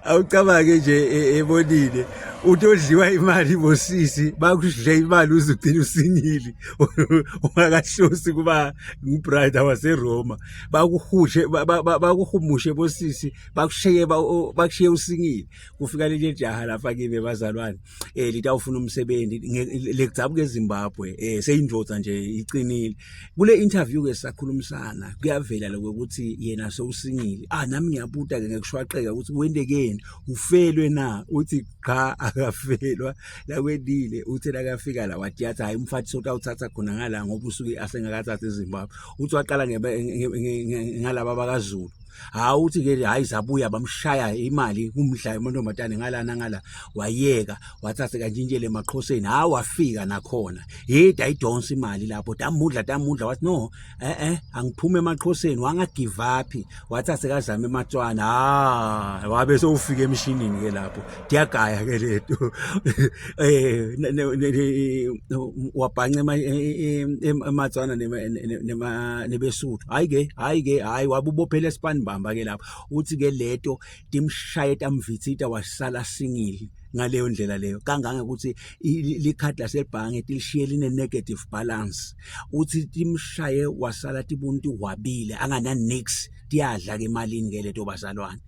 awucabange nje ebonile uthi odliwa imali bosisi bakudle imali uze ugcina usingile ungakahlosi kuba ngubrother waseRoma bakuhushe bakuhumushe bosisi bakushiye usingile kufika leli jaha lapha kibe bazalwane litawufuna umsebenzi lekudzabuke eZimbabwe seyindvodza nje icinile kule interview ke sakhulumisana kuyavela lokuthi yena sewusingile nami ngiyabuta ke ngekushwaqeka ukuthi wendekeni ufelwe na uthi cha akafelwa la kwendile uthi la kafika la wathi yathi hayi umfathi sotawuthatha khona ngala ngoba usuke asengakathatha eZimbabwe uthi waqala ngalaba bakaZulu uthi ke hayi zabuya bamshaya imali kumdla emantombazane ngala wayeka wathatha kanjinjele emaXhoseni wafika nakhona ayidonsa imali lapho tamudla wathi no angiphume emaXhoseni wanga give up wathatha kazama eMatswana wabe sowufika emshinini ke lapho diyagaya ke leto wabhanca eMatswana nebeSuthu hayi wabubophela espan bamba ke lapho uthi ke leto timshaye tamvitsita wasala singile ngaleyo ndlela leyo kangange ukuthi likhadi lasebhange tilishiye line negative balance uthi timshaye wasala tibuntu wabile angana nix tiyadla ke emalini ke leto bazalwane